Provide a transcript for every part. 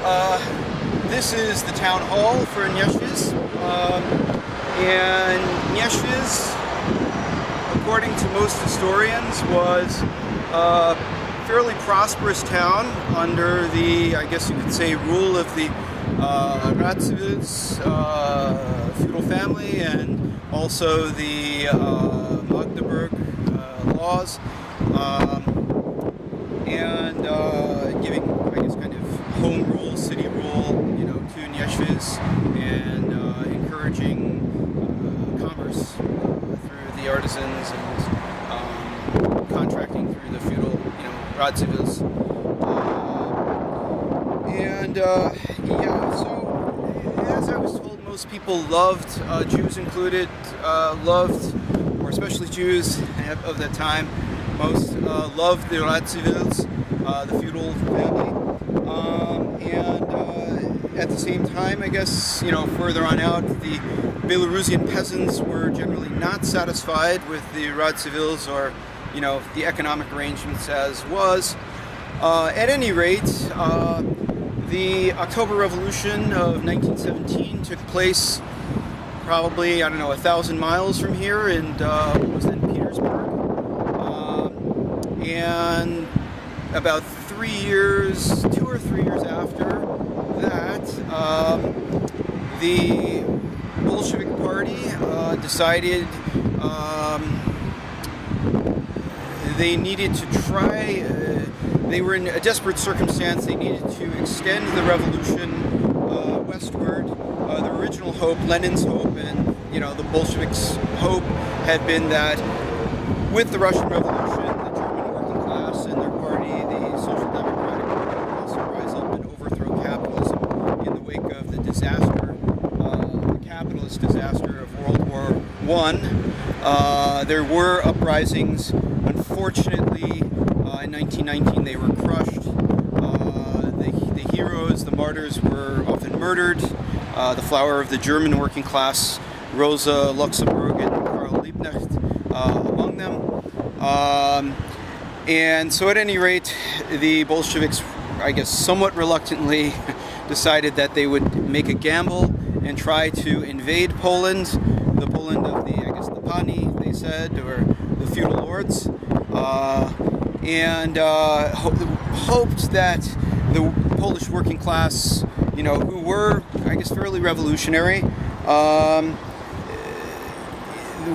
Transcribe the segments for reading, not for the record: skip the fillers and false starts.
This is the town hall for Nyesviz, and Nyesviz, according to most historians, was a fairly prosperous town under the, I guess you could say, rule of the Nyesviz feudal family and also the Magdeburg laws, and giving, I guess, kind of home rule, city rule, you know, to Nyesviz, and encouraging commerce through the artisans and contracting through the feudal, you know, Radzivills. Yeah, so as I was told, most people loved, Jews included, loved, or especially Jews of that time, most loved the Radzivills, the feudal family. At the same time, I guess, you know, further on out, the Belarusian peasants were generally not satisfied with the Radzivills or, you know, the economic arrangements as was. At any rate, the October Revolution of 1917 took place probably, I don't know, 1,000 miles from here in, what was then Petersburg. And about 2 or 3 years after that, the Bolshevik Party decided they needed to try, they were in a desperate circumstance, they needed to extend the revolution westward. The original hope, Lenin's hope, and, you know, the Bolsheviks' hope had been that with the Russian Revolution, the German working class and their party, the Social Democratic Party, would also rise up and overthrow capitalism in the wake of the disaster, the capitalist disaster of World War I. There were uprisings. Unfortunately, in 1919 they were crushed. The heroes, the martyrs, were often murdered. The flower of the German working class, Rosa Luxemburg and Karl Liebknecht, among them. And so at any rate, the Bolsheviks, I guess somewhat reluctantly, decided that they would make a gamble and try to invade Poland, the Poland of the, I guess, the Pani, they said, or the feudal lords, and hoped that the Polish working class, you know, who were, I guess, fairly revolutionary,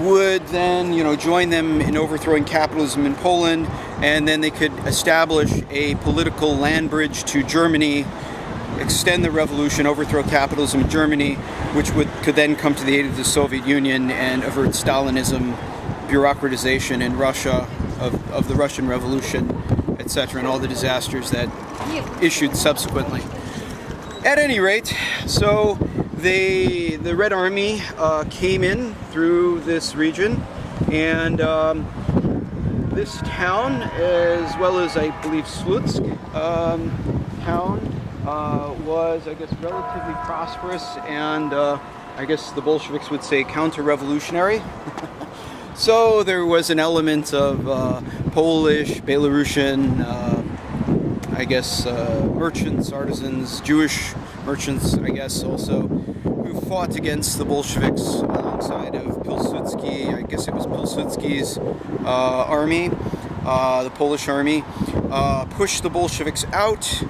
would then, you know, join them in overthrowing capitalism in Poland, and then they could establish a political land bridge to Germany, extend the revolution, overthrow capitalism in Germany, which could then come to the aid of the Soviet Union and avert Stalinism, bureaucratization in Russia of the Russian Revolution, etc., and all the disasters that issued subsequently. At any rate, so the Red Army came in through this region, and this town, as well as I believe Slutsk town, was, I guess, relatively prosperous, and I guess the Bolsheviks would say counter-revolutionary. So there was an element of Polish, Belarusian, I guess, merchants, artisans, Jewish merchants, I guess, also, who fought against the Bolsheviks alongside of Pilsudski. I guess it was Pilsudski's army, the Polish army, pushed the Bolsheviks out,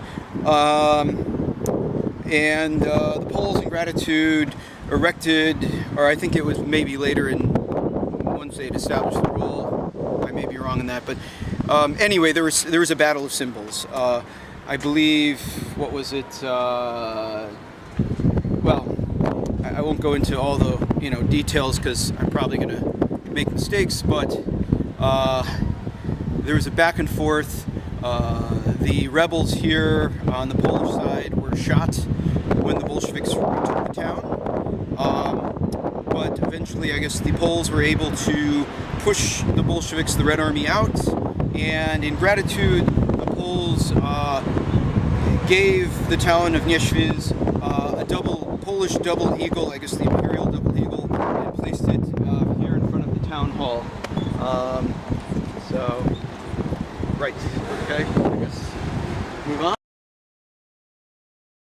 and the Poles, in gratitude, erected, or I think it was maybe later once they had established the rule, I may be wrong on that, but anyway, there was a battle of symbols. I believe, what was it? Well, I won't go into all the, you know, details because I'm probably going to make mistakes, but there was a back and forth. The rebels here on the Polish side were shot when the Bolsheviks took the town. But eventually, I guess, the Poles were able to push the Bolsheviks, the Red Army, out, and in gratitude, the Poles gave the town of Nyesviz a Polish double eagle, I guess the imperial double eagle, and placed it here in front of the town hall. So, right, okay, I guess move on.